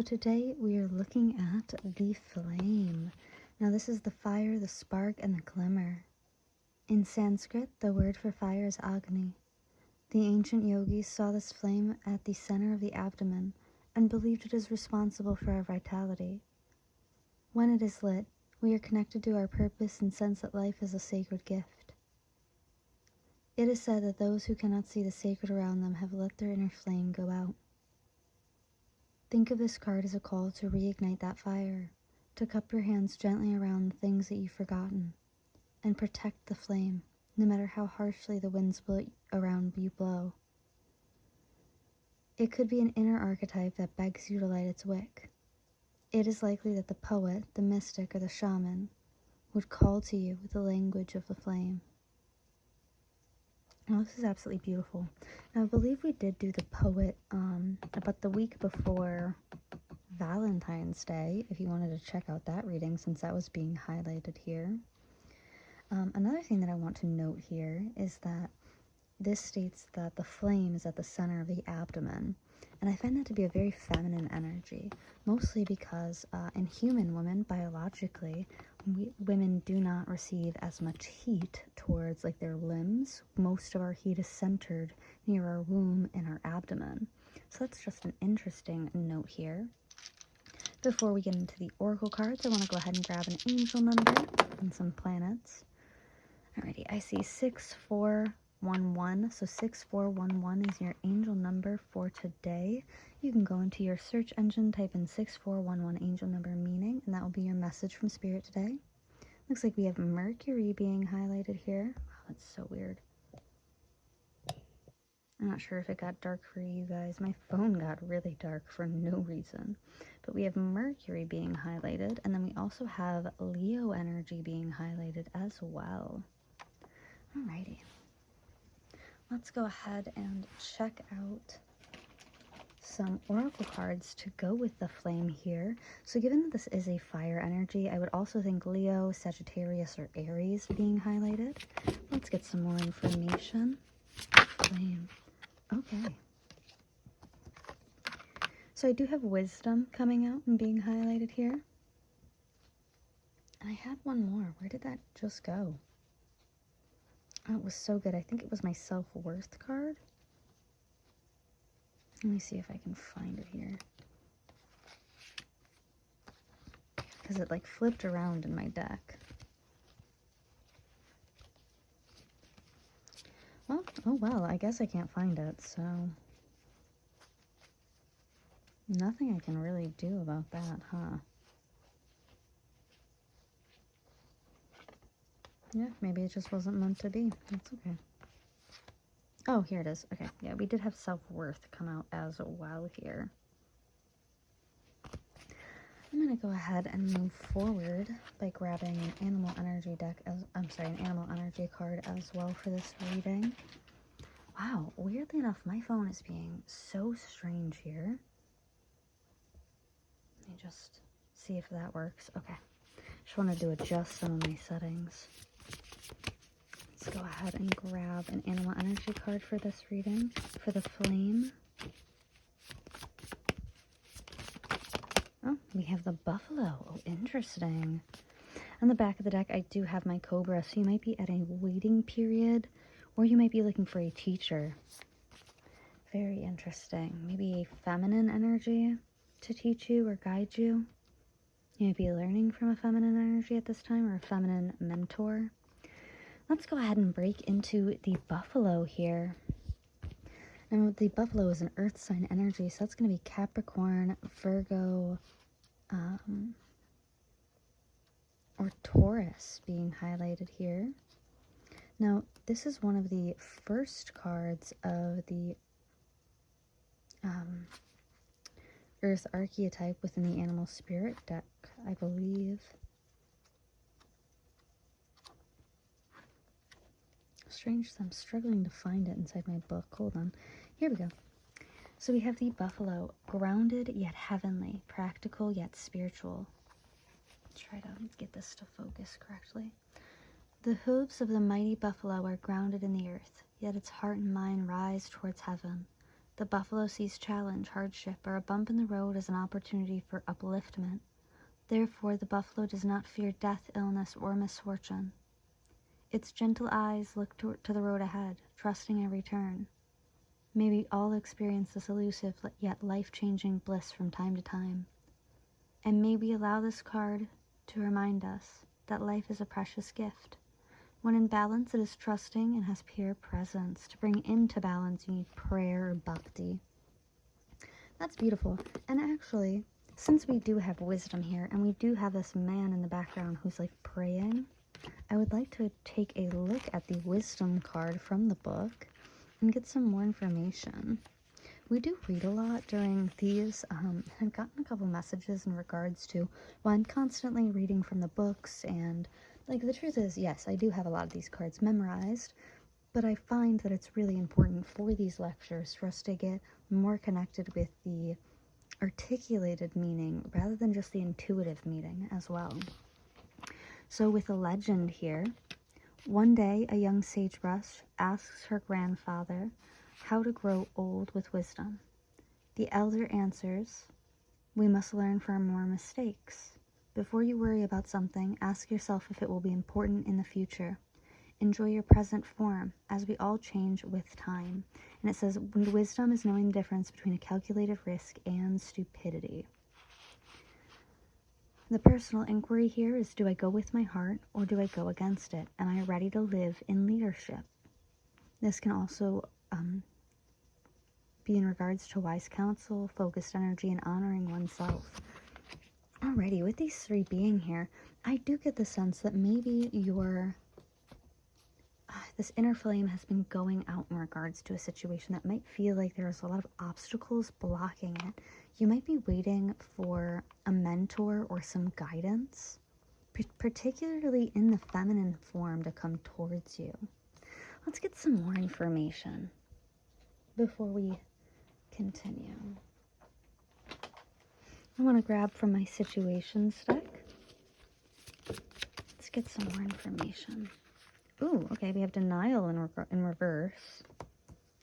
So today we are looking at the flame. Now this is the fire, the spark, and the glimmer. In Sanskrit, the word for fire is Agni. The ancient yogis saw this flame at the center of the abdomen and believed it is responsible for our vitality. When it is lit, we are connected to our purpose and sense that life is a sacred gift. It is said that those who cannot see the sacred around them have let their inner flame go out. Think of this card as a call to reignite that fire, to cup your hands gently around the things that you've forgotten, and protect the flame, no matter how harshly the winds around you blow. It could be an inner archetype that begs you to light its wick. It is likely that the poet, the mystic, or the shaman would call to you with the language of the flame. Now, this is absolutely beautiful. Now, I believe we did do the poet about the week before Valentine's Day, if you wanted to check out that reading, since that was being highlighted here. Another thing that I want to note here is that this states that the flame is at the center of the abdomen, and I find that to be a very feminine energy, mostly because in human women, biologically, women do not receive as much heat towards like their limbs. Most of our heat is centered near our womb and our abdomen. So that's just an interesting note here. Before we get into the oracle cards, I want to go ahead and grab an angel number and some planets. Alrighty, I see 6411, so 6411 is your angel number for today. You can go into your search engine, type in 6411 angel number meaning, and that will be your message from Spirit today. Looks like we have Mercury being highlighted here. Wow, that's so weird. I'm not sure if it got dark for you guys. My phone got really dark for no reason. But we have Mercury being highlighted, and then we also have Leo energy being highlighted as well. Alrighty. Let's go ahead and check out some oracle cards to go with the flame here. So given that this is a fire energy, I would also think Leo, Sagittarius, or Aries being highlighted. Let's get some more information. Flame. Okay. So I do have wisdom coming out and being highlighted here. And I had one more. Where did that just go? Oh, it was so good. I think it was my self-worth card. Let me see if I can find it here. Because it like flipped around in my deck. Well, oh well, I guess I can't find it, so nothing I can really do about that, huh? Yeah, maybe it just wasn't meant to be. That's okay. Oh, here it is. Okay, yeah, we did have self-worth come out as well here. I'm going to go ahead and move forward by grabbing an animal energy deck an animal energy card as well for this reading. Wow, weirdly enough, my phone is being so strange here. Let me just see if that works. Okay, just wanted to adjust some of my settings. Let's go ahead and grab an animal energy card for this reading, for the flame. Oh, we have the buffalo. Oh, interesting. On the back of the deck, I do have my cobra, so you might be at a waiting period, or you might be looking for a teacher. Very interesting. Maybe a feminine energy to teach you or guide you. You might be learning from a feminine energy at this time, or a feminine mentor. Let's go ahead and break into the buffalo here. Now, the buffalo is an earth sign energy, so that's going to be Capricorn, Virgo, or Taurus being highlighted here. Now, this is one of the first cards of the Earth archetype within the Animal Spirit deck, I believe. Strange, I'm struggling to find it inside my book. Hold on. Here we go. So we have the buffalo, grounded yet heavenly, practical yet spiritual. Let's try to get this to focus correctly. The hooves of the mighty buffalo are grounded in the earth, yet its heart and mind rise towards heaven. The buffalo sees challenge, hardship, or a bump in the road as an opportunity for upliftment. Therefore, the buffalo does not fear death, illness, or misfortune. Its gentle eyes look to the road ahead, trusting every turn. May we all experience this elusive yet life-changing bliss from time to time. And may we allow this card to remind us that life is a precious gift. When in balance, it is trusting and has pure presence. To bring into balance, you need prayer or bhakti. That's beautiful. And actually, since we do have wisdom here, and we do have this man in the background who's like praying, I would like to take a look at the wisdom card from the book and get some more information. We do read a lot during these. I've gotten a couple messages in regards to, well, I'm constantly reading from the books, and like the truth is, yes, I do have a lot of these cards memorized, but I find that it's really important for these lectures for us to get more connected with the articulated meaning rather than just the intuitive meaning as well. So with a legend here, one day a young sagebrush asks her grandfather how to grow old with wisdom. The elder answers, "We must learn from our mistakes. Before you worry about something, ask yourself if it will be important in the future. Enjoy your present form, as we all change with time." And it says, wisdom is knowing the difference between a calculated risk and stupidity. The personal inquiry here is, do I go with my heart or do I go against it? Am I ready to live in leadership? This can also be in regards to wise counsel, focused energy, and honoring oneself. Alrighty, with these three being here, I do get the sense that maybe your this inner flame has been going out in regards to a situation that might feel like there's a lot of obstacles blocking it. You might be waiting for a mentor or some guidance, particularly in the feminine form, to come towards you. Let's get some more information before we continue. I want to grab from my situations deck. Let's get some more information. Ooh, okay, we have denial in reverse.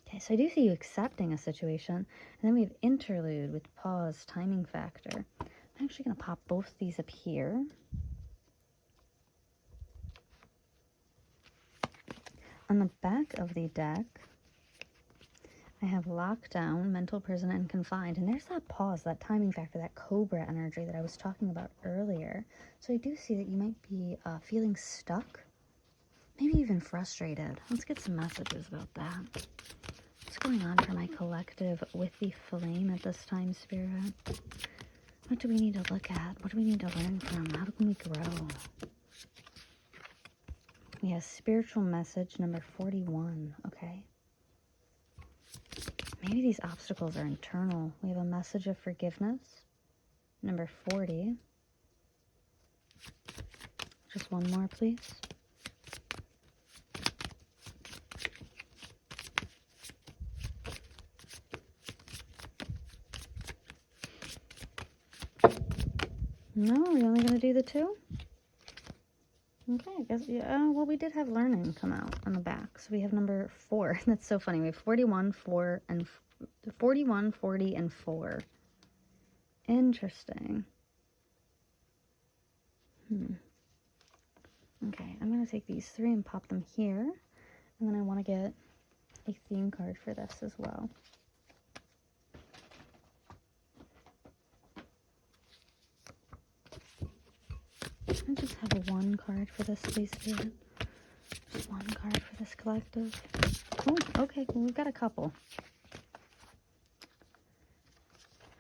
Okay, so I do see you accepting a situation. And then we have interlude with pause, timing factor. I'm actually going to pop both these up here. On the back of the deck, I have lockdown, mental prison, and confined. And there's that pause, that timing factor, that cobra energy that I was talking about earlier. So I do see that you might be feeling stuck, maybe even frustrated. Let's get some messages about that. What's going on for my collective with the flame at this time, Spirit? What do we need to look at? What do we need to learn from? How can we grow? We have spiritual message number 41. Okay. Maybe these obstacles are internal. We have a message of forgiveness, number 40. Just one more, please. No, we're only going to do the two? Okay, I guess, yeah, well, we did have learning come out on the back. So we have number 4. That's so funny. We have 41, 4, and 41, 40, and 4. Interesting. Okay, I'm going to take these 3 and pop them here. And then I want to get a theme card for this as well. I just have one card for this, please, Spirit. Just one card for this collective. Oh, okay, well, we've got a couple.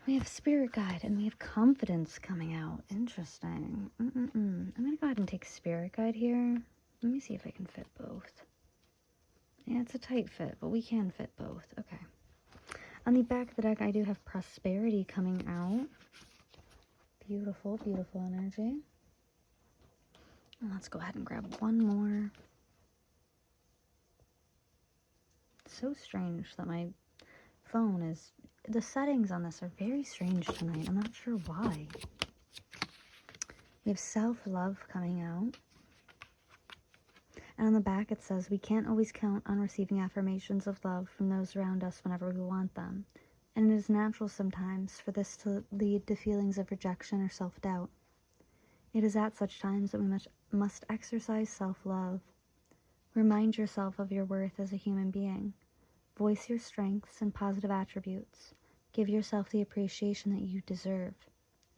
We have Spirit Guide, and we have Confidence coming out. Interesting. I'm going to go ahead and take Spirit Guide here. Let me see if I can fit both. Yeah, it's a tight fit, but we can fit both. Okay. On the back of the deck, I do have Prosperity coming out. Beautiful, beautiful energy. And let's go ahead and grab one more. It's so strange that my phone is... The settings on this are very strange tonight. I'm not sure why. We have Self-Love coming out. And on the back it says, we can't always count on receiving affirmations of love from those around us whenever we want them. And it is natural sometimes for this to lead to feelings of rejection or self-doubt. It is at such times that we must exercise self-love. Remind yourself of your worth as a human being. Voice your strengths and positive attributes. Give yourself the appreciation that you deserve.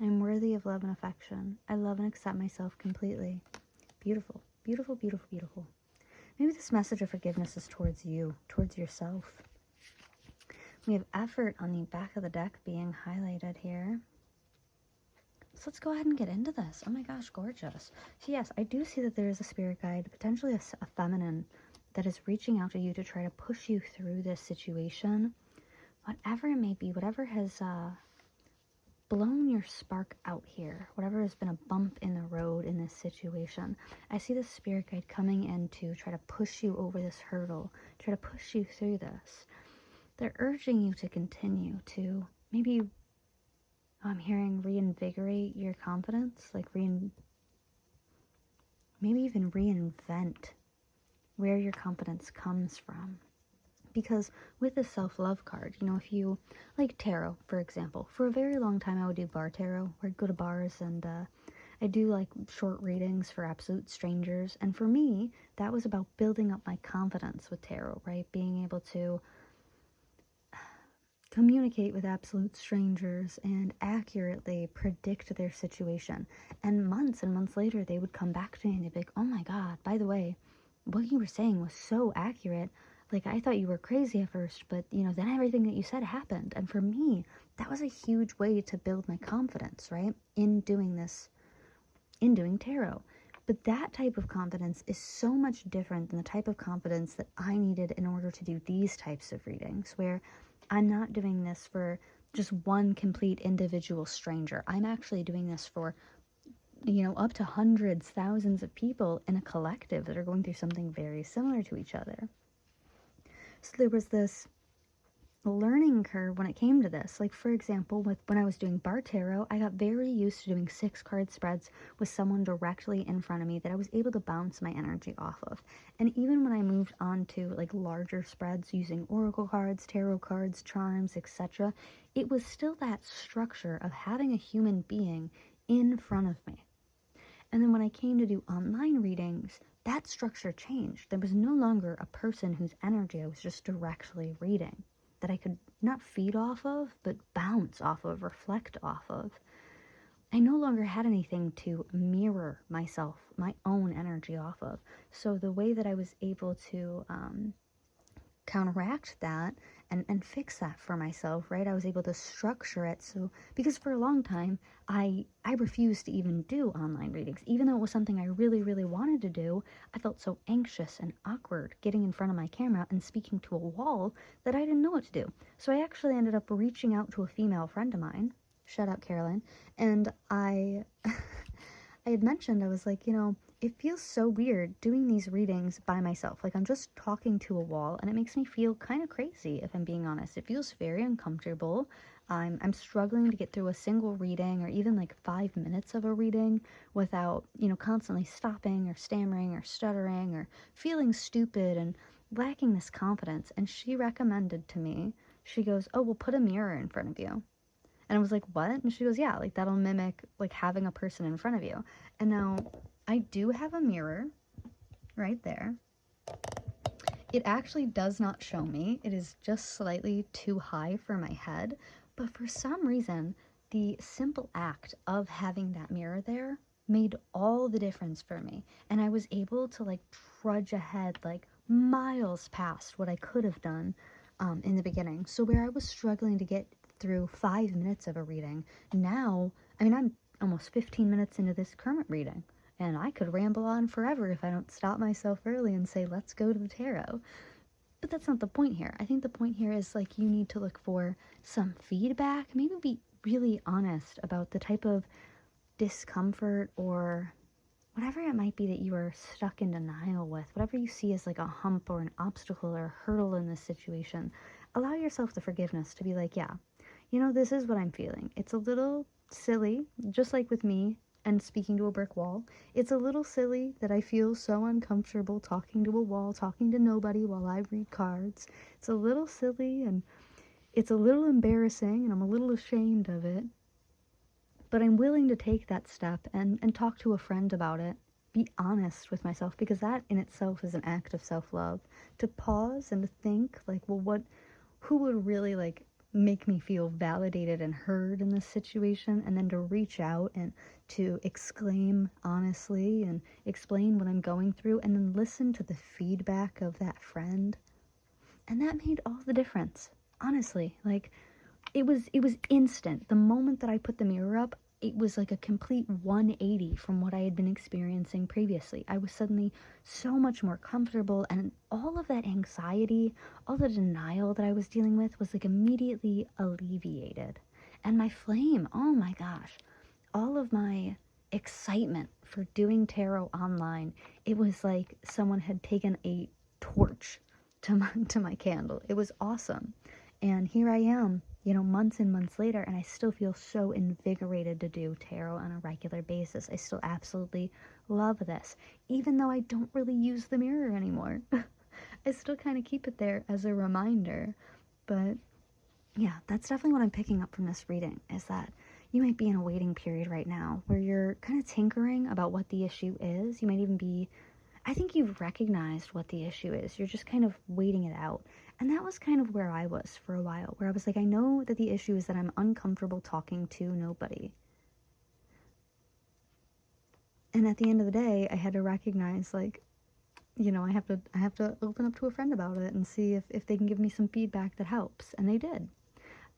I am worthy of love and affection. I love and accept myself completely. Beautiful, beautiful, beautiful, beautiful. Maybe this message of forgiveness is towards you, towards yourself. We have effort on the back of the deck being highlighted here. So let's go ahead and get into this. Oh my gosh, gorgeous. So yes, I do see that there is a spirit guide, potentially a feminine, that is reaching out to you to try to push you through this situation. Whatever it may be, whatever has blown your spark out here, whatever has been a bump in the road in this situation, I see the spirit guide coming in to try to push you over this hurdle, try to push you through this. They're urging you to continue to maybe, I'm hearing, reinvigorate your confidence, like maybe even reinvent where your confidence comes from. Because with the self-love card, you know, if you like tarot, for example, for a very long time I would do bar tarot, where I'd go to bars and I do like short readings for absolute strangers. And for me, that was about building up my confidence with tarot, right? Being able to communicate with absolute strangers and accurately predict their situation. And months later, they would come back to me and they'd be like, oh my God, by the way, what you were saying was so accurate. Like, I thought you were crazy at first, but, you know, then everything that you said happened. And for me, that was a huge way to build my confidence, right? In doing this, in doing tarot. But that type of confidence is so much different than the type of confidence that I needed in order to do these types of readings, where I'm not doing this for just one complete individual stranger. I'm actually doing this for, you know, up to hundreds, thousands of people in a collective that are going through something very similar to each other. So there was this learning curve when it came to this. Like, for example, when I was doing bar tarot, I got very used to doing 6-card spreads with someone directly in front of me that I was able to bounce my energy off of. And even when I moved on to like larger spreads using oracle cards, tarot cards, charms, etc., it was still that structure of having a human being in front of me. And then when I came to do online readings, that structure changed. There was no longer a person whose energy I was just directly reading, that I could not feed off of, but bounce off of, reflect off of. I no longer had anything to mirror myself, my own energy off of. So the way that I was able to counteract that and fix that for myself, right? I was able to structure it. So, because for a long time, I refused to even do online readings. Even though it was something I really, really wanted to do, I felt so anxious and awkward getting in front of my camera and speaking to a wall that I didn't know what to do. So I actually ended up reaching out to a female friend of mine, shout out Caroline, and I had mentioned, I was like, you know, it feels so weird doing these readings by myself. Like, I'm just talking to a wall, and it makes me feel kind of crazy, if I'm being honest. It feels very uncomfortable. I'm struggling to get through a single reading, or even like 5 minutes of a reading, without, you know, constantly stopping or stammering or stuttering or feeling stupid and lacking this confidence. And she recommended to me, she goes, oh, well, put a mirror in front of you. And I was like, what? And she goes, yeah, like that'll mimic like having a person in front of you. And now I do have a mirror right there. It actually does not show me. It is just slightly too high for my head. But for some reason, the simple act of having that mirror there made all the difference for me. And I was able to like trudge ahead like miles past what I could have done in the beginning. So where I was struggling to get through 5 minutes of a reading, now, I mean, I'm almost 15 minutes into this current reading, and I could ramble on forever if I don't stop myself early and say, let's go to the tarot. But that's not the point here. I think the point here is like you need to look for some feedback, maybe be really honest about the type of discomfort or whatever it might be that you are stuck in denial with, whatever you see as like a hump or an obstacle or a hurdle in this situation. Allow yourself the forgiveness to be like, yeah, you know, this is what I'm feeling. It's a little silly, just like with me and speaking to a brick wall. It's a little silly that I feel so uncomfortable talking to a wall, talking to nobody while I read cards. It's a little silly and it's a little embarrassing and I'm a little ashamed of it. But I'm willing to take that step and talk to a friend about it. Be honest with myself, because that in itself is an act of self-love. To pause and to think, like, well, who would really, like, make me feel validated and heard in this situation, and then to reach out and to exclaim honestly and explain what I'm going through, and then listen to the feedback of that friend. And that made all the difference. Honestly, like, it was instant. The moment that I put the mirror up, it was like a complete 180 from what I had been experiencing previously. I was suddenly so much more comfortable, and all of that anxiety, all the denial that I was dealing with was like immediately alleviated. And my flame, oh my gosh, all of my excitement for doing tarot online, it was like someone had taken a torch to my candle. It was awesome. And here I am, you know, months and months later, and I still feel so invigorated to do tarot on a regular basis. I still absolutely love this, even though I don't really use the mirror anymore. I still kind of keep it there as a reminder. But yeah, that's definitely what I'm picking up from this reading, is that you might be in a waiting period right now where you're kind of tinkering about what the issue is. You might even be, I think you've recognized what the issue is. You're just kind of waiting it out. And that was kind of where I was for a while, where I was like, I know that the issue is that I'm uncomfortable talking to nobody. And at the end of the day, I had to recognize, like, you know, I have to open up to a friend about it and see if they can give me some feedback that helps. And they did.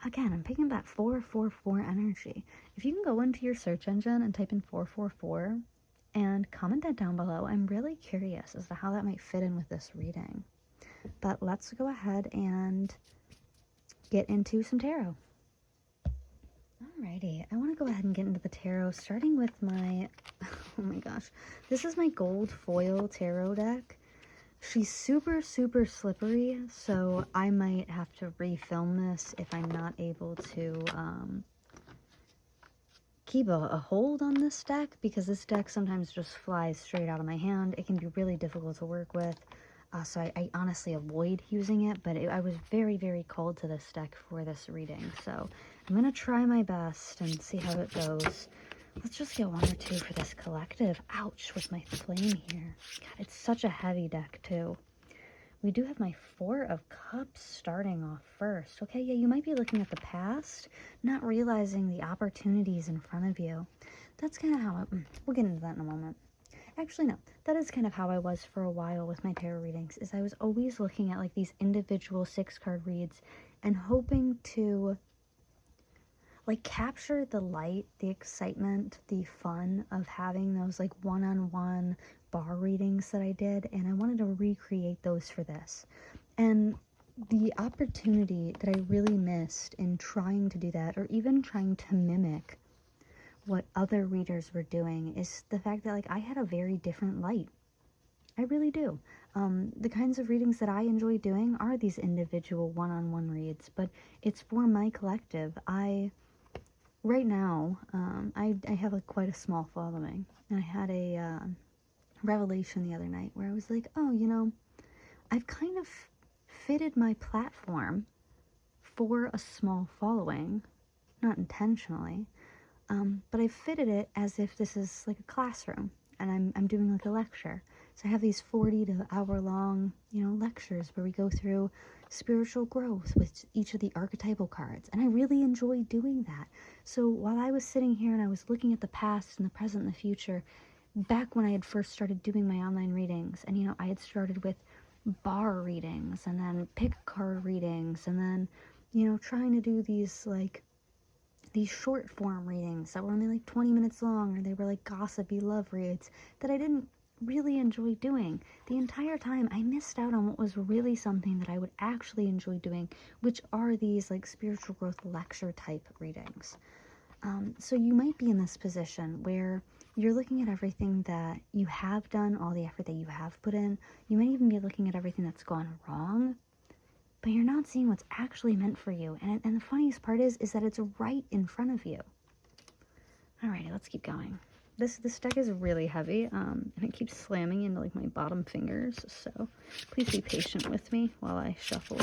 Again, I'm picking that 444 energy. If you can go into your search engine and type in 444 and comment that down below, I'm really curious as to how that might fit in with this reading. But let's go ahead and get into some tarot. Alrighty, I want to go ahead and get into the tarot, starting with my, oh my gosh, this is my gold foil tarot deck. She's super, super slippery, so I might have to refilm this if I'm not able to keep a hold on this deck, because this deck sometimes just flies straight out of my hand. It can be really difficult to work with. So I honestly avoid using it, but I was very, very called to this deck for this reading. So I'm going to try my best and see how it goes. Let's just get one or two for this collective. Ouch, with my flame here. God, it's such a heavy deck, too. We do have my Four of Cups starting off first. Okay, yeah, you might be looking at the past, not realizing the opportunities in front of you. That's kind of how we'll get into that in a moment. Actually, no, that is kind of how I was for a while with my tarot readings, is I was always looking at like these individual 6-card reads and hoping to like capture the light, the excitement, the fun of having those like one-on-one bar readings that I did, and I wanted to recreate those for this. And the opportunity that I really missed in trying to do that, or even trying to mimic what other readers were doing, is the fact that like I had a very different light. I really do. The kinds of readings that I enjoy doing are these individual one-on-one reads, but it's for my collective. Right now, I have quite a small following, and I had a revelation the other night where I was like, oh, you know, I've kind of fitted my platform for a small following, not intentionally, but I've fitted it as if this is like a classroom, and I'm doing like a lecture. So I have these 40 to hour-long, you know, lectures where we go through spiritual growth with each of the archetypal cards, and I really enjoy doing that. So while I was sitting here and I was looking at the past and the present and the future, back when I had first started doing my online readings, and, you know, I had started with bar readings, and then pick card readings, and then, you know, trying to do these, like, these short form readings that were only like 20 minutes long, or they were like gossipy love reads that I didn't really enjoy doing. The entire time I missed out on what was really something that I would actually enjoy doing, which are these like spiritual growth lecture type readings. So you might be in this position where you're looking at everything that you have done, all the effort that you have put in. You might even be looking at everything that's gone wrong, but you're not seeing what's actually meant for you. And the funniest part is that it's right in front of you. Alrighty, let's keep going. This deck is really heavy, and it keeps slamming into like my bottom fingers, so please be patient with me while I shuffle.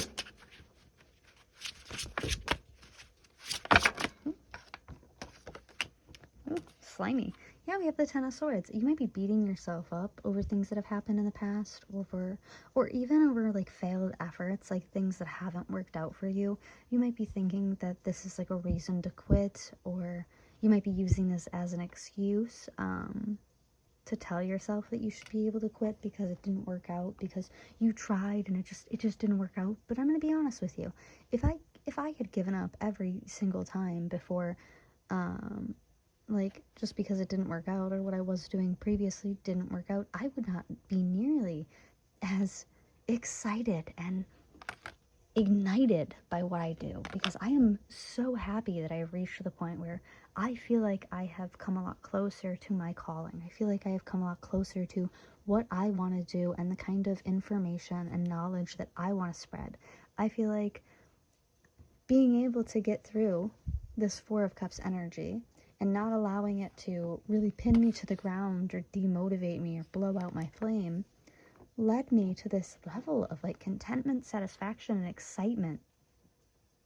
Ooh, slimy. Yeah, we have the Ten of Swords. You might be beating yourself up over things that have happened in the past, or even over like failed efforts, like things that haven't worked out for you. You might be thinking that this is like a reason to quit, or you might be using this as an excuse to tell yourself that you should be able to quit because it didn't work out, because you tried and it just didn't work out. But I'm going to be honest with you. If I had given up every single time before, like just because it didn't work out, or what I was doing previously didn't work out, I would not be nearly as excited and ignited by what I do, because I am so happy that I have reached the point where I feel like I have come a lot closer to my calling. I feel like I have come a lot closer to what I want to do and the kind of information and knowledge that I want to spread. I feel like being able to get through this Four of Cups energy and not allowing it to really pin me to the ground or demotivate me or blow out my flame led me to this level of like contentment, satisfaction, and excitement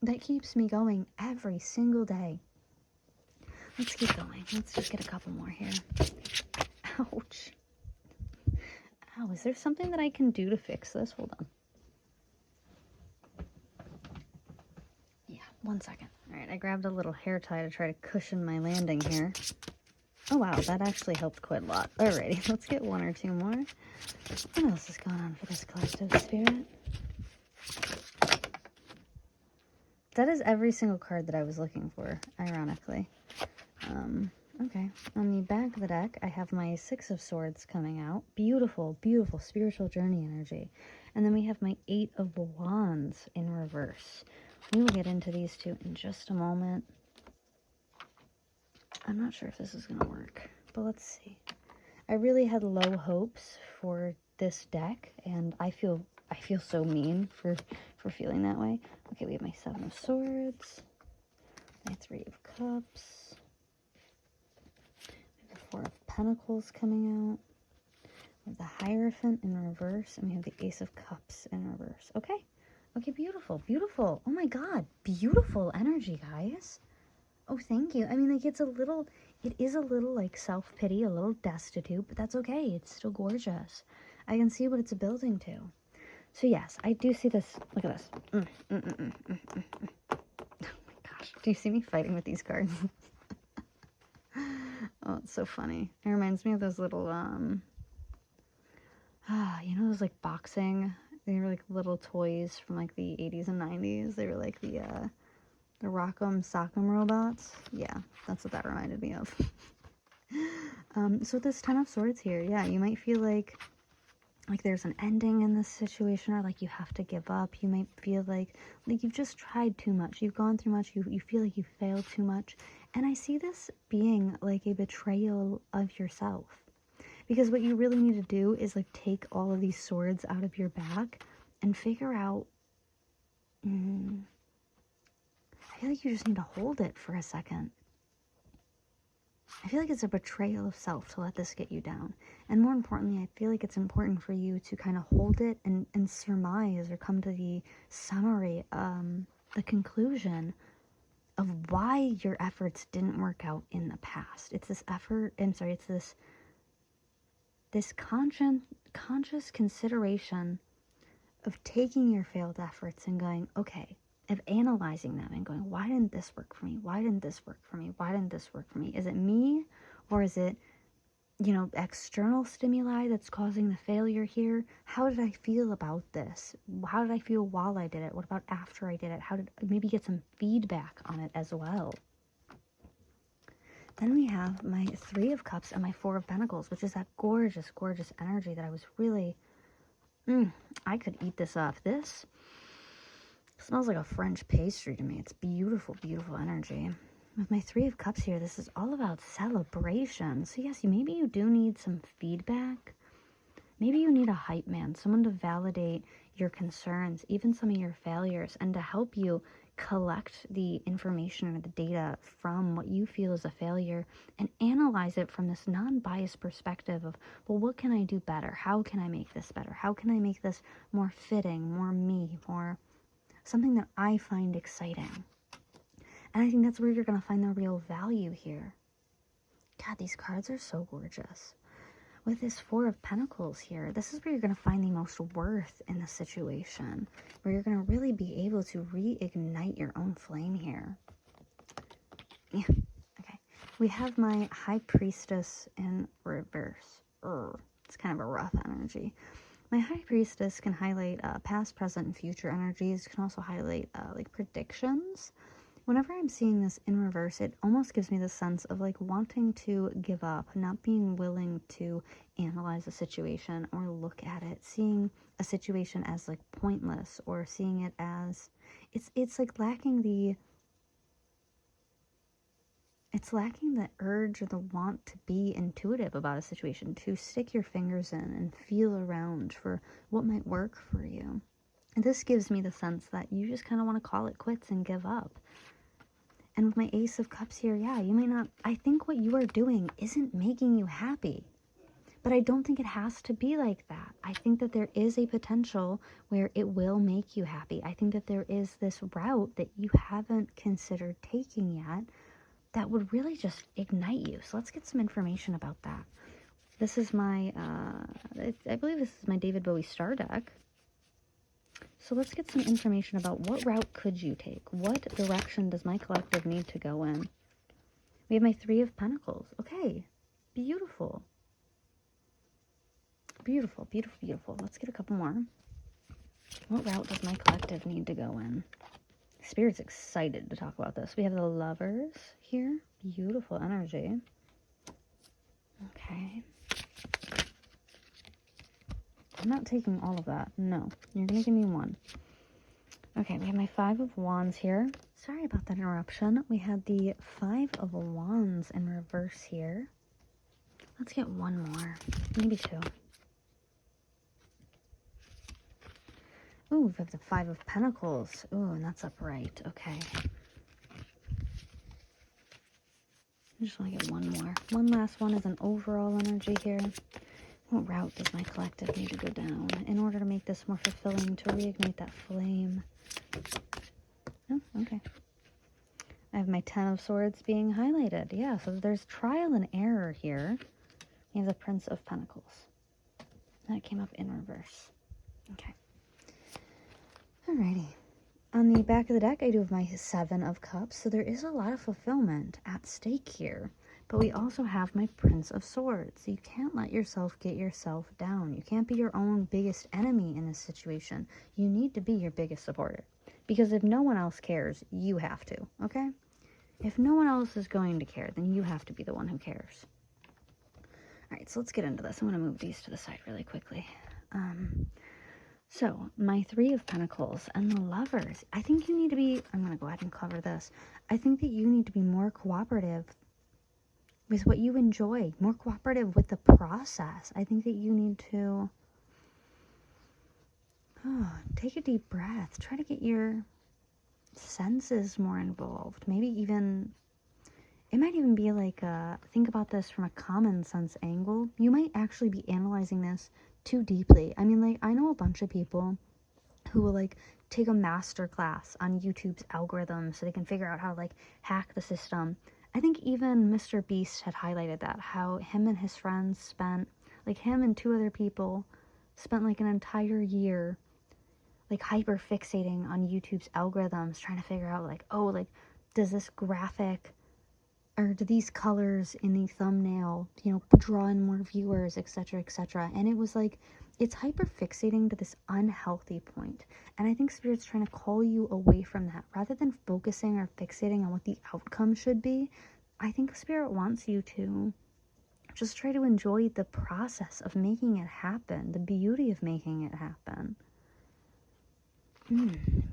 that keeps me going every single day. Let's keep going. Let's just get a couple more here. Ouch. Ow, is there something that I can do to fix this? Hold on. Yeah, 1 second. All right, I grabbed a little hair tie to try to cushion my landing here. Oh wow, that actually helped quite a lot. Alrighty, let's get 1 or 2 more. What else is going on for this collective spirit? That is every single card that I was looking for, ironically. Okay. On the back of the deck, I have my Six of Swords coming out. Beautiful, beautiful spiritual journey energy. And then we have my Eight of Wands in reverse. We will get into these two in just a moment. I'm not sure if this is going to work, but let's see. I really had low hopes for this deck, and I feel so mean for feeling that way. Okay, we have my Seven of Swords, my Three of Cups, we have the Four of Pentacles coming out, we have the Hierophant in reverse, and we have the Ace of Cups in reverse. Okay, beautiful, beautiful. Oh my god, beautiful energy, guys. Oh, thank you. I mean, like, it is a little, like, self-pity, a little destitute, but that's okay. It's still gorgeous. I can see what it's building to. So, yes, I do see this. Look at this. Oh, my gosh. Do you see me fighting with these cards? Oh, it's so funny. It reminds me of those little, you know those, like, boxing? They were, like, little toys from, like, the 80s and 90s. They were, like, the Rock'em Sock'em robots. Yeah, that's what that reminded me of. So this Ten of Swords here, yeah, you might feel like there's an ending in this situation, or like you have to give up. You might feel like you've just tried too much. You've gone through much. You feel like you failed too much. And I see this being like a betrayal of yourself. Because what you really need to do is like take all of these swords out of your back and figure out... I feel like you just need to hold it for a second. I feel like it's a betrayal of self to let this get you down. And more importantly, I feel like it's important for you to kind of hold it and surmise or come to the summary, the conclusion of why your efforts didn't work out in the past. It's this it's this conscious consideration of taking your failed efforts and going, okay, of analyzing them and going, why didn't this work for me? Why didn't this work for me? Why didn't this work for me? Is it me, or is it, you know, external stimuli that's causing the failure here? How did I feel about this? How did I feel while I did it? What about after I did it? How did maybe get some feedback on it as well? Then we have my Three of Cups and my Four of Pentacles, which is that gorgeous, gorgeous energy that I was really, I could eat this up. This smells like a French pastry to me. It's beautiful, beautiful energy. With my Three of Cups here, this is all about celebration. So yes, maybe you do need some feedback. Maybe you need a hype man, someone to validate your concerns, even some of your failures, and to help you collect the information or the data from what you feel is a failure and analyze it from this non-biased perspective of, well, what can I do better? How can I make this better? How can I make this more fitting, more me, more something that I find exciting? And I think that's where you're going to find the real value here. God, these cards are so gorgeous. With this Four of Pentacles here, this is where you're going to find the most worth in the situation, where you're going to really be able to reignite your own flame here. Yeah, okay. We have my High Priestess in reverse. It's kind of a rough energy. My High Priestess can highlight past, present, and future energies. It can also highlight like predictions. Whenever I'm seeing this in reverse, it almost gives me the sense of like wanting to give up, not being willing to analyze a situation or look at it, seeing a situation as like pointless, or seeing it as it's like lacking the urge or the want to be intuitive about a situation, to stick your fingers in and feel around for what might work for you. And this gives me the sense that you just kind of want to call it quits and give up. And with my Ace of Cups here, yeah, you may not, I think what you are doing isn't making you happy. But I don't think it has to be like that. I think that there is a potential where it will make you happy. I think that there is this route that you haven't considered taking yet that would really just ignite you. So let's get some information about that. This is my, I believe this is my David Bowie Star deck. So let's get some information about what route could you take? What direction does my collective need to go in? We have my Three of Pentacles. Okay, beautiful. Beautiful, beautiful, beautiful. Let's get a couple more. What route does my collective need to go in? Spirit's excited to talk about this. We have the Lovers here. Beautiful energy. Okay. I'm not taking all of that. No, you're going to give me one. Okay, we have my Five of Wands here. Sorry about that interruption. We had the Five of Wands in reverse here. Let's get one more. Maybe two. Ooh, we have the Five of Pentacles. Ooh, and that's upright. Okay. I just want to get one more. One last one is an overall energy here. What route does my collective need to go down in order to make this more fulfilling, to reignite that flame? Oh, okay. I have my Ten of Swords being highlighted. Yeah, so there's trial and error here. We have the Prince of Pentacles. That came up in reverse. Okay. Alrighty. On the back of the deck, I do have my Seven of Cups. So there is a lot of fulfillment at stake here. But we also have my Prince of Swords. You can't let yourself get yourself down. You can't be your own biggest enemy in this situation. You need to be your biggest supporter. Because if no one else cares, you have to, okay? If no one else is going to care, then you have to be the one who cares. All right, so let's get into this. I'm going to move these to the side really quickly. So, my Three of Pentacles and the Lovers. I think you need to be, I'm going to go ahead and cover this. I think that you need to be more cooperative with what you enjoy, more cooperative with the process. I think that you need to take a deep breath. Try to get your senses more involved. Maybe even, it might even be like, think about this from a common sense angle. You might actually be analyzing this too deeply. I mean, like, I know a bunch of people who will like take a master class on YouTube's algorithm so they can figure out how to like hack the system. I think even Mr. Beast had highlighted that, how him and his friends spent, like him and two other people spent like an entire year like hyper fixating on YouTube's algorithms, trying to figure out like, oh, like, does this graphic or do these colors in the thumbnail, you know, draw in more viewers, etc., etc. And it was like, it's hyper fixating to this unhealthy point. And I think Spirit's trying to call you away from that. Rather than focusing or fixating on what the outcome should be, I think Spirit wants you to just try to enjoy the process of making it happen, the beauty of making it happen.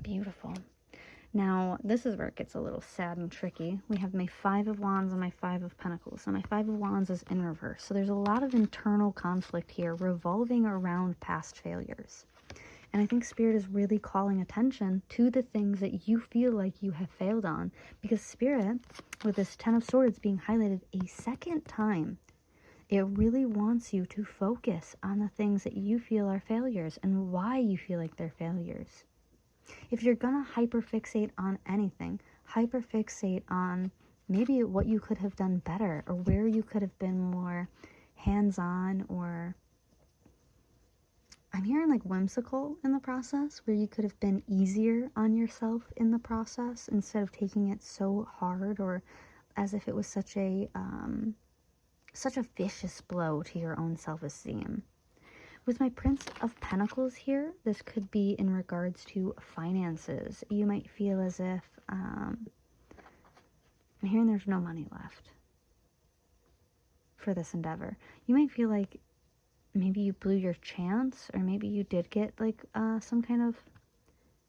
Beautiful. Now, this is where it gets a little sad and tricky. We have my Five of Wands and my Five of Pentacles. So my Five of Wands is in reverse. So there's a lot of internal conflict here revolving around past failures. And I think Spirit is really calling attention to the things that you feel like you have failed on. Because Spirit, with this 10 of Swords being highlighted a second time, it really wants you to focus on the things that you feel are failures and why you feel like they're failures. If you're going to hyperfixate on anything, hyperfixate on maybe what you could have done better, or where you could have been more hands-on, or I'm hearing like whimsical in the process, where you could have been easier on yourself in the process instead of taking it so hard, or as if it was such a vicious blow to your own self-esteem. With my Prince of Pentacles here, this could be in regards to finances. You might feel as if, I'm hearing there's no money left for this endeavor. You might feel like maybe you blew your chance, or maybe you did get like some kind of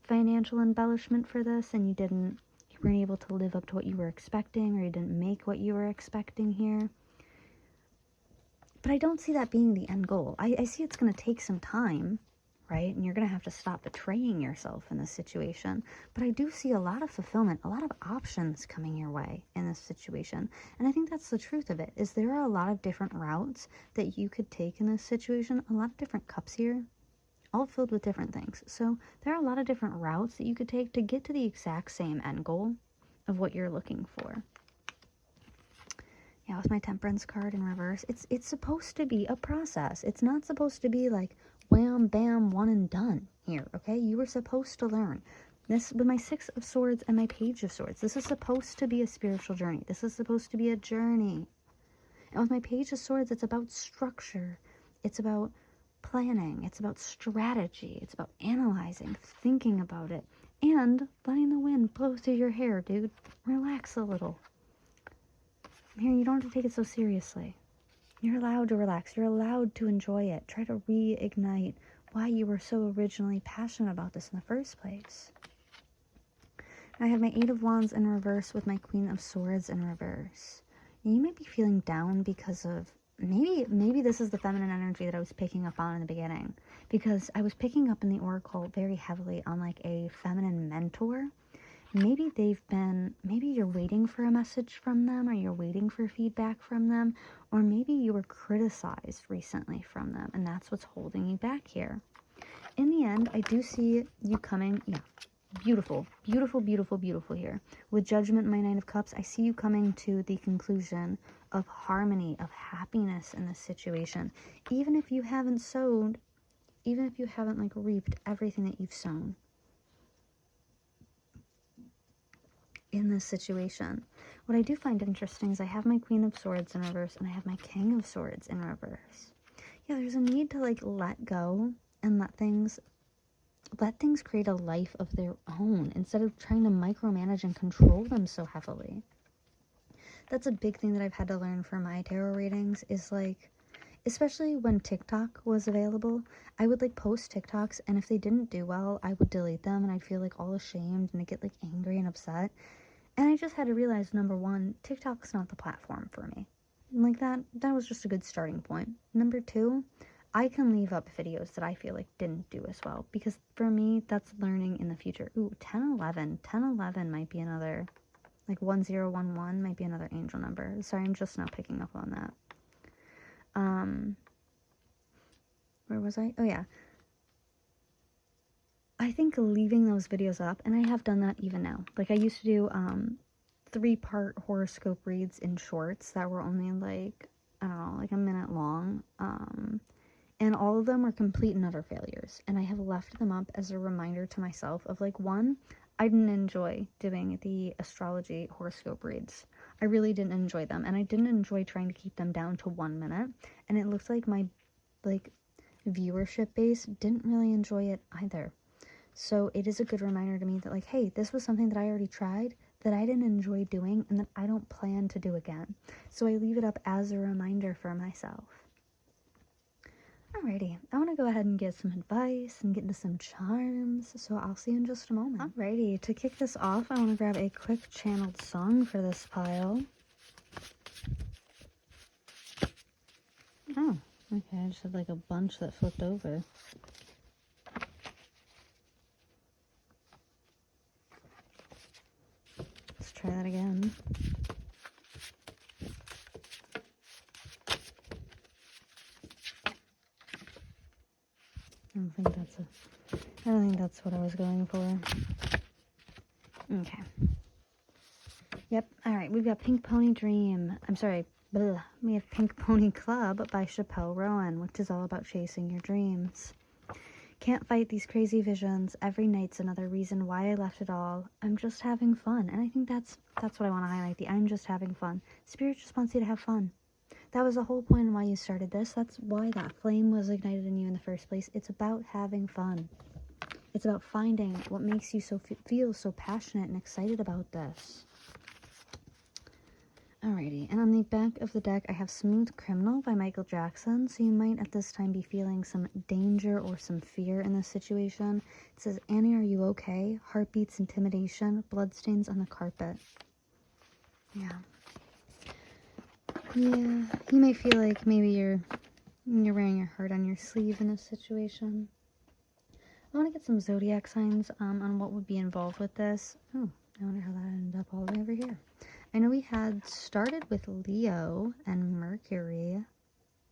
financial embellishment for this, and you weren't able to live up to what you were expecting, or you didn't make what you were expecting here. But I don't see that being the end goal. I see it's going to take some time, right? And you're going to have to stop betraying yourself in this situation. But I do see a lot of fulfillment, a lot of options coming your way in this situation. And I think that's the truth of it, is there are a lot of different routes that you could take in this situation. A lot of different cups here, all filled with different things. So there are a lot of different routes that you could take to get to the exact same end goal of what you're looking for. Yeah, with my Temperance card in reverse, it's supposed to be a process. It's not supposed to be like wham, bam, one and done here, okay? You were supposed to learn. This, with my Six of Swords and my Page of Swords, this is supposed to be a spiritual journey. This is supposed to be a journey. And with my Page of Swords, it's about structure. It's about planning. It's about strategy. It's about analyzing, thinking about it, and letting the wind blow through your hair, dude. Relax a little. Here, you don't have to take it so seriously. You're allowed to relax. You're allowed to enjoy it. Try to reignite why you were so originally passionate about this in the first place. I have my Eight of Wands in reverse with my Queen of Swords in reverse. You might be feeling down because of, maybe this is the feminine energy that I was picking up on in the beginning. Because I was picking up in the Oracle very heavily on like a feminine mentor. Maybe you're waiting for a message from them, or you're waiting for feedback from them, or maybe you were criticized recently from them, and that's what's holding you back here. In the end, I do see you coming, yeah, beautiful, beautiful, beautiful, beautiful here. With Judgment, my Nine of Cups, I see you coming to the conclusion of harmony, of happiness in this situation. Even if you haven't sowed, even if you haven't like reaped everything that you've sown in this situation. What I do find interesting is I have my Queen of Swords in reverse, and I have my King of Swords in reverse. Yeah, there's a need to like let go and let things create a life of their own instead of trying to micromanage and control them so heavily. That's a big thing that I've had to learn for my tarot readings, is like, especially when TikTok was available, I would like post TikToks, and if they didn't do well, I would delete them, and I'd feel like all ashamed, and I'd get like angry and upset. And I just had to realize, number one, TikTok's not the platform for me. And like that was just a good starting point. Number two, I can leave up videos that I feel like didn't do as well, because for me, that's learning in the future. Ooh, 1011. 1011 might be another, like 1011 might be another angel number. Sorry, I'm just now picking up on that. Where was I? Oh yeah. I think leaving those videos up, and I have done that even now. Like I used to do 3-part horoscope reads in shorts that were only like, I don't know, like a minute long. And all of them were complete and utter failures. And I have left them up as a reminder to myself of like, one, I didn't enjoy doing the astrology horoscope reads. I really didn't enjoy them. And I didn't enjoy trying to keep them down to 1 minute. And it looked like my like viewership base didn't really enjoy it either. So it is a good reminder to me that like, hey, this was something that I already tried, that I didn't enjoy doing, and that I don't plan to do again. So I leave it up as a reminder for myself. Alrighty, I want to go ahead and get some advice and get into some charms, so I'll see you in just a moment. Alrighty, to kick this off, I want to grab a quick channeled song for this pile. Oh, okay, I just had like a bunch that flipped over. try that again. I don't think that's what I was going for. Okay. Yep. All right. We've got Pink Pony Dream. I'm sorry. Blah. We have Pink Pony Club by Chappell, Roan, which is all about chasing your dreams. Can't fight these crazy visions. Every night's another reason why I left it all. I'm just having fun. And I think that's what I want to highlight. I'm just having fun. Spirit just wants you to have fun. That was the whole point of why you started this. That's why that flame was ignited in you in the first place. It's about having fun. It's about finding what makes you feel so passionate and excited about this. Alrighty, and on the back of the deck, I have Smooth Criminal by Michael Jackson. So you might at this time be feeling some danger or some fear in this situation. It says, Annie, are you okay? Heartbeats, intimidation, bloodstains on the carpet. Yeah. Yeah, you may feel like maybe you're wearing your heart on your sleeve in this situation. I want to get some zodiac signs on what would be involved with this. Oh, I wonder how that ended up all the way over here. I know we had started with Leo and Mercury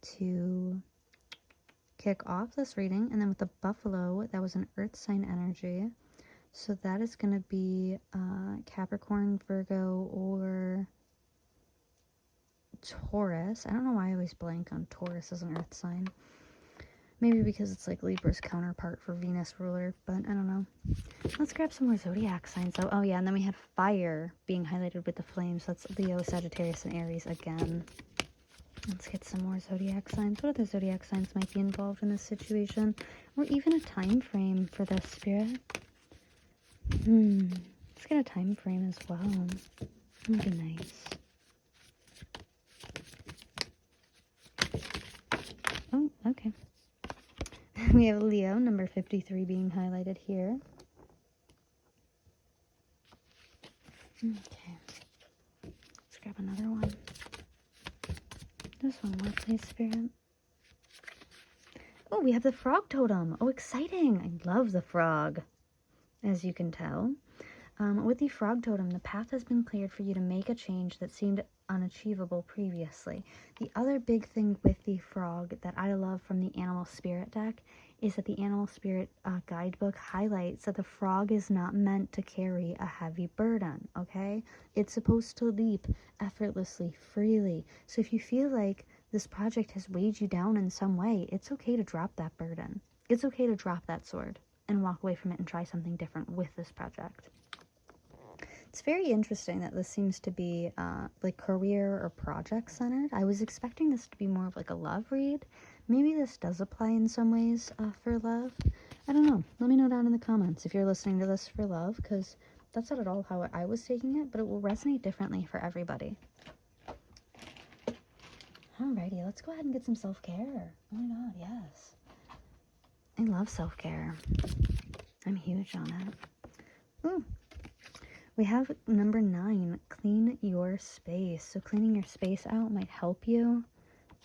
to kick off this reading, and then with the Buffalo, that was an Earth sign energy. So that is going to be Capricorn, Virgo, or Taurus. I don't know why I always blank on Taurus as an Earth sign. Maybe because it's like Libra's counterpart for Venus ruler, but I don't know. Let's grab some more zodiac signs though. Oh yeah, and then we had fire being highlighted with the flames. So that's Leo, Sagittarius, and Aries again. Let's get some more zodiac signs. What other zodiac signs might be involved in this situation? Or even a time frame for this, Spirit. Let's get a time frame as well. That would be nice. Oh, okay. We have Leo, number 53, being highlighted here. Okay. Let's grab another one. Just one more, please, Spirit. Oh, we have the frog totem. Oh, exciting. I love the frog, as you can tell. With the frog totem, the path has been cleared for you to make a change that seemed unachievable previously. The other big thing with the frog that I love from the Animal Spirit deck is that the Animal Spirit guidebook highlights that the frog is not meant to carry a heavy burden, okay? It's supposed to leap effortlessly, freely. So if you feel like this project has weighed you down in some way, it's okay to drop that burden. It's okay to drop that sword and walk away from it and try something different with this project. It's very interesting that this seems to be like career or project centered. I was expecting this to be more of like a love read. Maybe this does apply in some ways for love. I don't know. Let me know down in the comments if you're listening to this for love, because that's not at all how I was taking it, but it will resonate differently for everybody. Alrighty, let's go ahead and get some self-care. Oh my god, yes. I love self-care. I'm huge on it. Ooh. We have number 9, clean your space. So cleaning your space out might help you.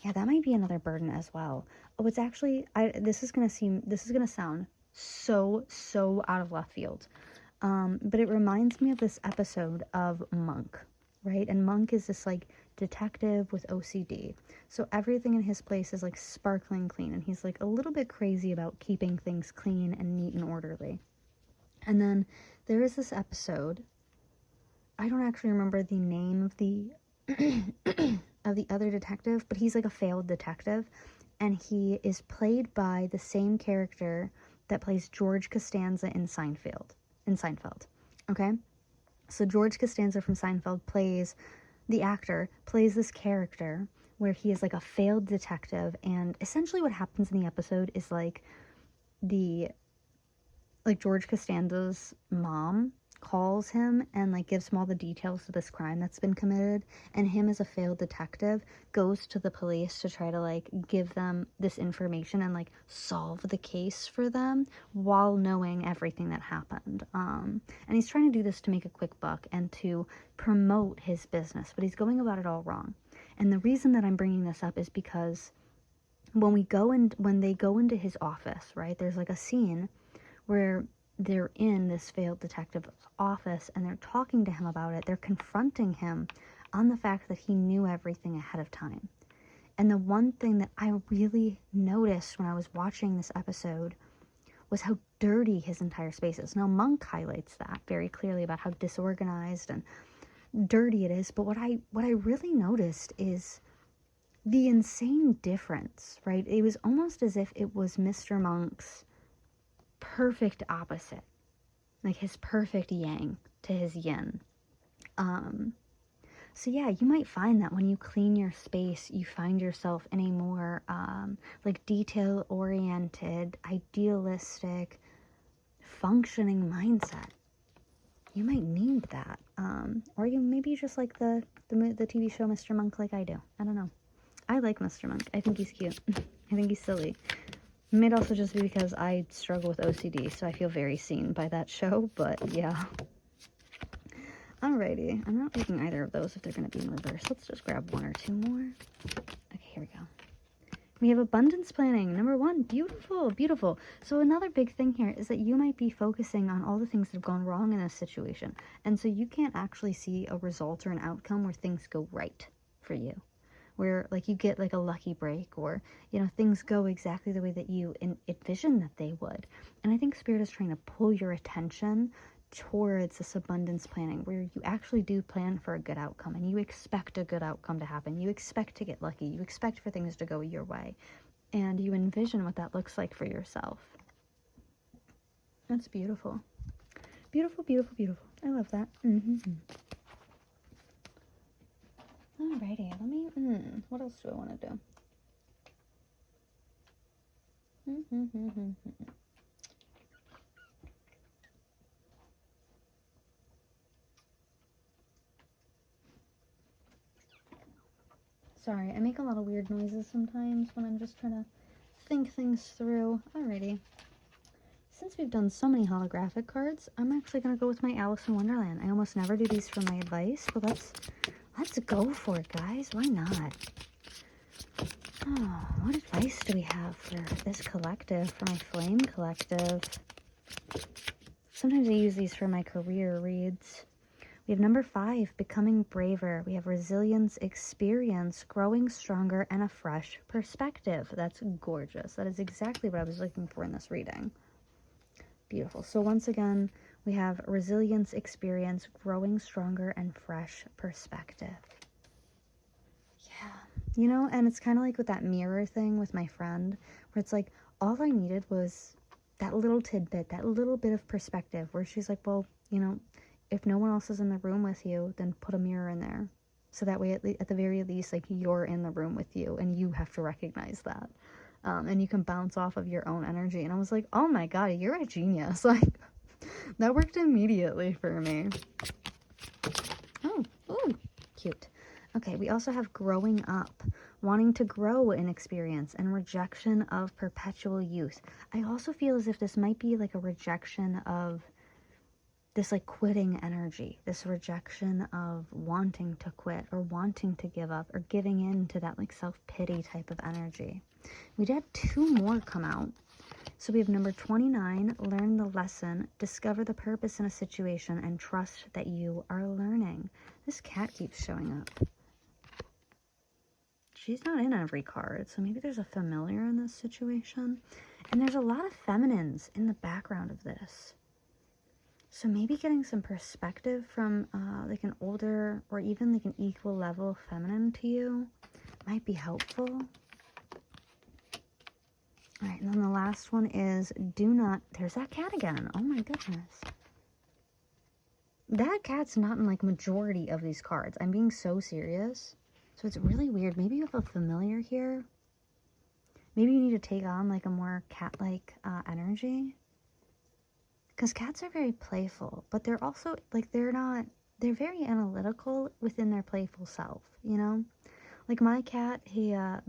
Yeah, that might be another burden as well. Oh, it's actually, this is gonna sound so out of left field. But it reminds me of this episode of Monk, right? And Monk is this like detective with OCD. So everything in his place is like sparkling clean, and he's like a little bit crazy about keeping things clean and neat and orderly. And then there is this episode, I don't actually remember the name of the of the other detective, but he's like a failed detective, and he is played by the same character that plays George Costanza in Seinfeld. Okay? So George Costanza from Seinfeld plays this character where he is like a failed detective, and essentially what happens in the episode is like George Costanza's mom calls him and like gives him all the details of this crime that's been committed, and him as a failed detective goes to the police to try to like give them this information and like solve the case for them while knowing everything that happened. And he's trying to do this to make a quick buck and to promote his business, but he's going about it all wrong. And the reason that I'm bringing this up is because when they go into his office, right, there's like a scene where they're in this failed detective's office and they're talking to him about it. They're confronting him on the fact that he knew everything ahead of time. And the one thing that I really noticed when I was watching this episode was how dirty his entire space is. Now, Monk highlights that very clearly about how disorganized and dirty it is. But what I really noticed is the insane difference, right? It was almost as if it was Mr. Monk's perfect opposite, like his perfect yang to his yin. So yeah, you might find that when you clean your space, you find yourself in a more like detail-oriented, idealistic, functioning mindset. You might need that, or you maybe just like the TV show Mr. Monk, like I do. I don't know. I like Mr. Monk. I think he's cute. I think he's silly. It might also just be because I struggle with OCD, so I feel very seen by that show, but yeah. Alrighty, I'm not liking either of those if they're going to be in reverse. Let's just grab one or two more. Okay, here we go. We have abundance planning, number 1. Beautiful, beautiful. So another big thing here is that you might be focusing on all the things that have gone wrong in this situation. And so you can't actually see a result or an outcome where things go right for you. Where like you get like a lucky break, or, you know, things go exactly the way that you envision that they would. And I think Spirit is trying to pull your attention towards this abundance planning where you actually do plan for a good outcome and you expect a good outcome to happen. You expect to get lucky. You expect for things to go your way. And you envision what that looks like for yourself. That's beautiful. Beautiful, beautiful, beautiful. I love that. Alrighty, let me, what else do I want to do? Sorry, I make a lot of weird noises sometimes when I'm just trying to think things through. Alrighty. Since we've done so many holographic cards, I'm actually going to go with my Alice in Wonderland. I almost never do these for my advice, but let's go for it, guys. Why not? Oh, what advice do we have for this collective, for my flame collective? Sometimes I use these for my career reads. We have number 5, becoming braver. We have resilience, experience, growing stronger, and a fresh perspective. That's gorgeous. That is exactly what I was looking for in this reading. Beautiful. So once again, we have resilience, experience, growing stronger, and fresh perspective. Yeah. You know, and it's kind of like with that mirror thing with my friend, where it's like, all I needed was that little tidbit, that little bit of perspective, where she's like, well, you know, if no one else is in the room with you, then put a mirror in there. So that way, at the very least, like, you're in the room with you, and you have to recognize that. And you can bounce off of your own energy. And I was like, oh my god, you're a genius. Like, that worked immediately for me. Oh, ooh, cute. Okay, we also have growing up, wanting to grow in experience, and rejection of perpetual youth. I also feel as if this might be like a rejection of this like quitting energy, this rejection of wanting to quit or wanting to give up or giving in to that like self-pity type of energy. We had 2 more come out. So we have number 29, learn the lesson, discover the purpose in a situation, and trust that you are learning. This cat keeps showing up. She's not in every card, so maybe there's a familiar in this situation. And there's a lot of feminines in the background of this. So maybe getting some perspective from like an older or even like an equal level feminine to you might be helpful. All right, and then the last one is do not, there's that cat again. Oh my goodness. That cat's not in like majority of these cards. I'm being so serious. So it's really weird. Maybe you have a familiar here. Maybe you need to take on like a more cat-like energy. Because cats are very playful, but they're also like, they're very analytical within their playful self, you know? Like my cat, he'll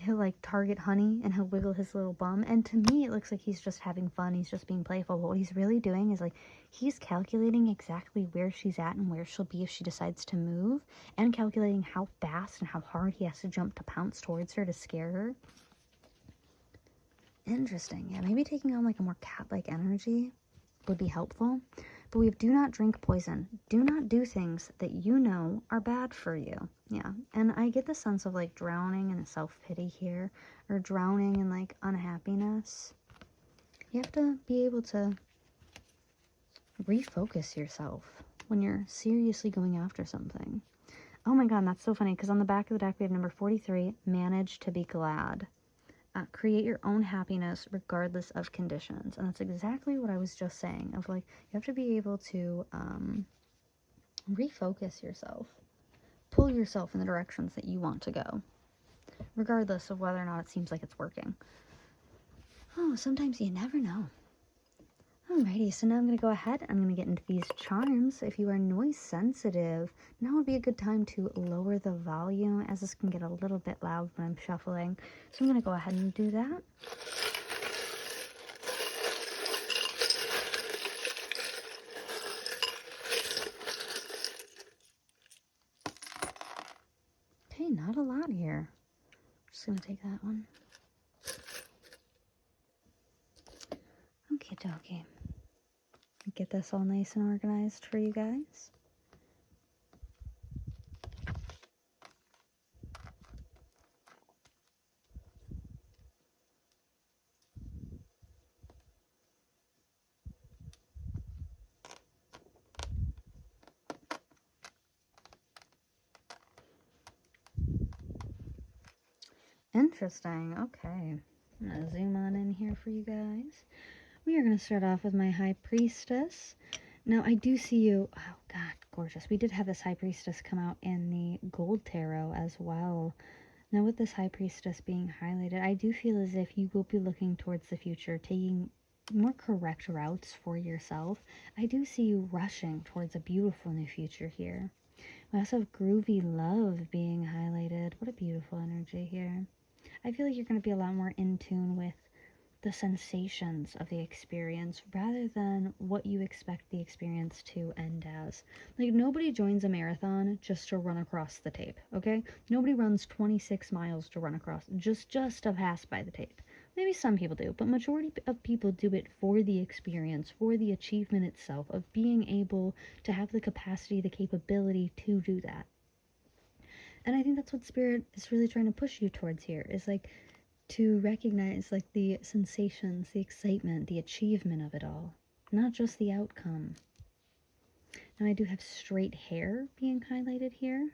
like target Honey and he'll wiggle his little bum, and to me it looks like he's just having fun, he's just being playful. But what he's really doing is like he's calculating exactly where she's at and where she'll be if she decides to move, and calculating how fast and how hard he has to jump to pounce towards her to scare her. Interesting. Yeah, maybe taking on like a more cat-like energy would be helpful. But we have do not drink poison. Do not do things that you know are bad for you. Yeah. And I get the sense of like drowning in self-pity here, or drowning in like unhappiness. You have to be able to refocus yourself when you're seriously going after something. Oh my God, that's so funny, because on the back of the deck we have number 43, manage to be glad. Create your own happiness regardless of conditions. And that's exactly what I was just saying, of like, you have to be able to refocus yourself, pull yourself in the directions that you want to go, regardless of whether or not it seems like it's working. Oh, sometimes you never know. Alrighty, so now I'm going to go ahead. I'm going to get into these charms. If you are noise sensitive, now would be a good time to lower the volume, as this can get a little bit loud when I'm shuffling. So I'm going to go ahead and do that. Okay, not a lot here. Just going to take that one. Okie dokie. Get this all nice and organized for you guys. Interesting. Okay. I'm going to zoom on in here for you guys. We are going to start off with my High Priestess. Now, I do see you... Oh, God, gorgeous. We did have this High Priestess come out in the Gold Tarot as well. Now, with this High Priestess being highlighted, I do feel as if you will be looking towards the future, taking more correct routes for yourself. I do see you rushing towards a beautiful new future here. We also have Groovy Love being highlighted. What a beautiful energy here. I feel like you're going to be a lot more in tune with the sensations of the experience rather than what you expect the experience to end as. Like, nobody joins a marathon just to run across the tape, okay? Nobody runs 26 miles to run across, just to pass by the tape. Maybe some people do, but majority of people do it for the experience, for the achievement itself, of being able to have the capacity, the capability to do that. And I think that's what Spirit is really trying to push you towards here, is like to recognize like the sensations, the excitement, the achievement of it all, not just the outcome. Now I do have straight hair being highlighted here.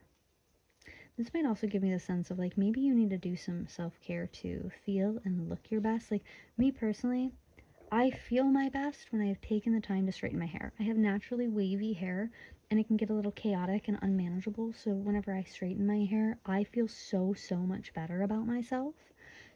This might also give me the sense of like, maybe you need to do some self-care to feel and look your best. Like, me personally, I feel my best when I've taken the time to straighten my hair. I have naturally wavy hair, and it can get a little chaotic and unmanageable, so whenever I straighten my hair, I feel so much better about myself.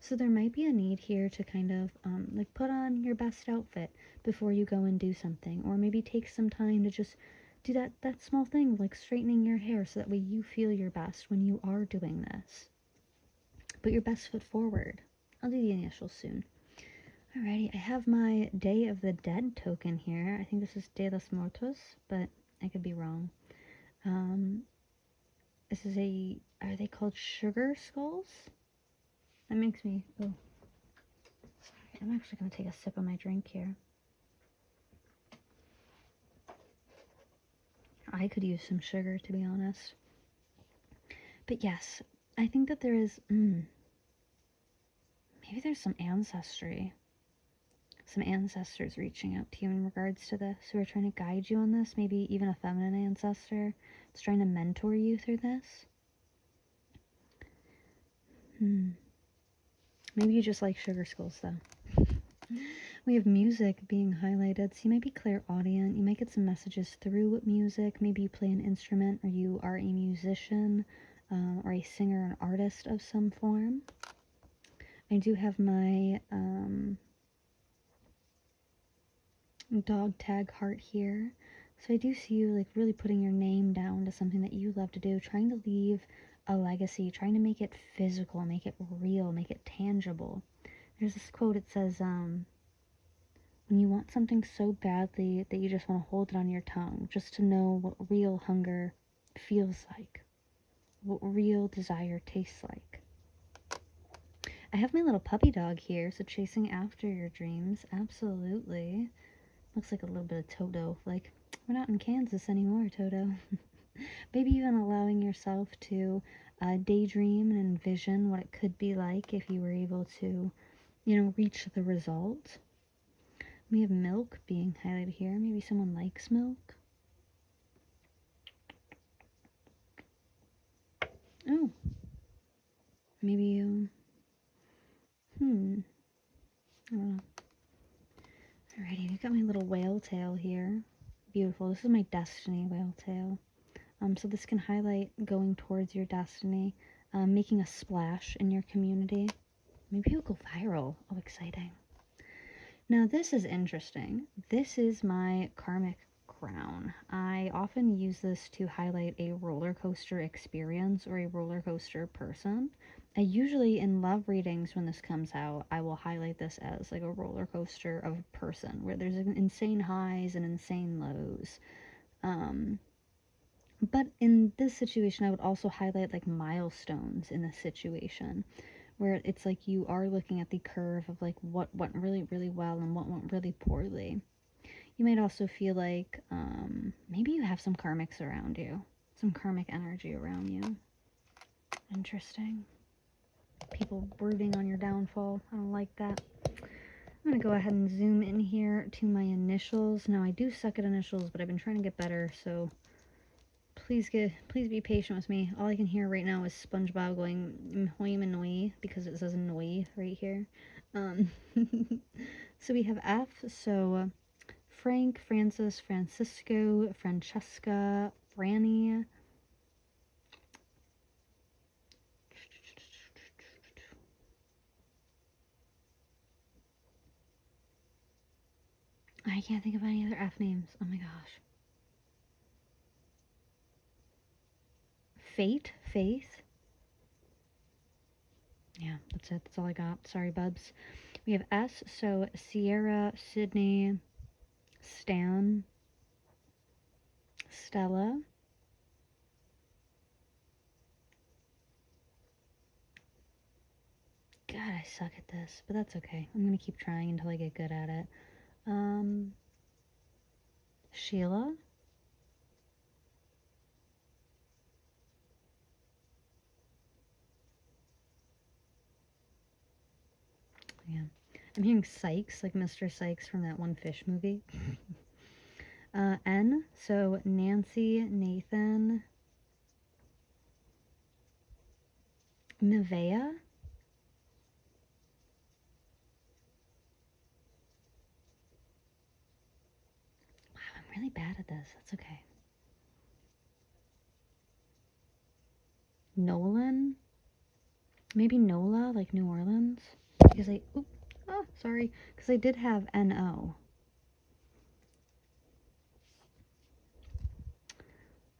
So there might be a need here to kind of like put on your best outfit before you go and do something, or maybe take some time to just do that small thing, like straightening your hair, so that way you feel your best when you are doing this. Put your best foot forward. I'll do the initials soon. Alrighty, I have my Day of the Dead token here. I think this is De los Muertos, but I could be wrong. This is are they called sugar skulls? That makes me, oh. Sorry, I'm actually going to take a sip of my drink here. I could use some sugar, to be honest. But yes, I think that there is, maybe there's some ancestry. Some ancestors reaching out to you in regards to this, who are trying to guide you on this. Maybe even a feminine ancestor that's trying to mentor you through this. Maybe you just like sugar skulls, though. We have music being highlighted, so you might be clairaudient. You might get some messages through music. Maybe you play an instrument, or you are a musician, or a singer, an artist of some form. I do have my dog tag heart here. So I do see you like really putting your name down to something that you love to do, trying to leave a legacy, trying to make it physical, make it real, make it tangible. There's this quote, it says, when you want something so badly that you just want to hold it on your tongue, just to know what real hunger feels like, what real desire tastes like. I have my little puppy dog here, so chasing after your dreams, absolutely. Looks like a little bit of Toto. Like, we're not in Kansas anymore, Toto. Maybe even allowing yourself to daydream and envision what it could be like if you were able to, you know, reach the result. We have milk being highlighted here. Maybe someone likes milk. Oh. Maybe you... I don't know. Alrighty, we've got my little whale tail here. Beautiful. This is my destiny whale tail. So this can highlight going towards your destiny, making a splash in your community. Maybe you'll go viral. Oh, exciting. Now this is interesting. This is my karmic crown. I often use this to highlight a roller coaster experience or a roller coaster person. I usually, in love readings, when this comes out, I will highlight this as like a roller coaster of a person where there's insane highs and insane lows. But in this situation, I would also highlight like milestones in the situation where it's like you are looking at the curve of like what went really, really well and what went really poorly. You might also feel like maybe you have some karmics around you, some karmic energy around you. Interesting. People brooding on your downfall. I don't like that. I'm going to go ahead and zoom in here to my initials. Now, I do suck at initials, but I've been trying to get better, so please be patient with me. All I can hear right now is SpongeBob going "Mhoy Manoi" because it says "Noi" right here. So we have F, so Frank, Francis, Francisco, Francesca, Franny. I can't think of any other F names. Oh my gosh. Faith. Yeah, that's it. That's all I got. Sorry, bubs. We have S, so Sierra, Sydney, Stan, Stella. God, I suck at this, but that's okay. I'm gonna keep trying until I get good at it. Sheila. Yeah. I'm hearing Sykes, like Mr. Sykes from that one fish movie. N, so Nancy, Nathan, Nevea. Wow, I'm really bad at this. That's okay. Nolan. Maybe Nola, like New Orleans. Because because I did have N-O.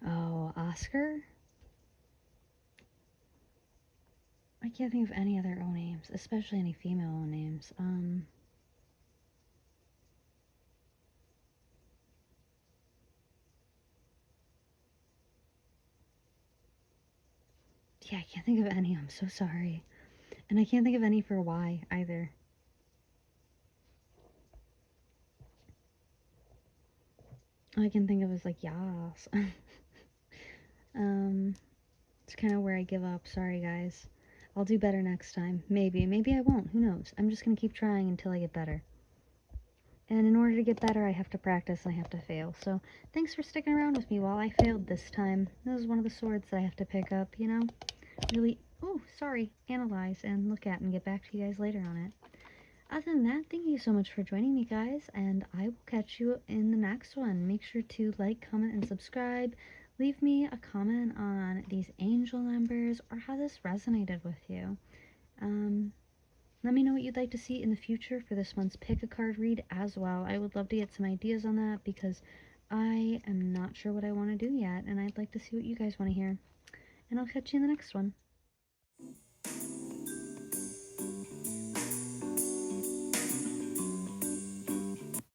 Oh, Oscar? I can't think of any other O names, especially any female O names. Yeah, I can't think of any. I'm so sorry. And I can't think of any for Y either. All I can think of is like yas. It's kind of where I give up. Sorry, guys. I'll do better next time. Maybe I won't. Who knows? I'm just gonna keep trying until I get better. And in order to get better, I have to practice and I have to fail. So thanks for sticking around with me while I failed this time. This is one of the swords that I have to pick up, you know? Really, analyze and look at and get back to you guys later on it. Other than that, thank you so much for joining me, guys, and I will catch you in the next one. Make sure to like, comment, and subscribe. Leave me a comment on these angel numbers or how this resonated with you. Let me know what you'd like to see in the future for this month's pick a card read as well. I would love to get some ideas on that because I am not sure what I want to do yet, and I'd like to see what you guys want to hear. And I'll catch you in the next one.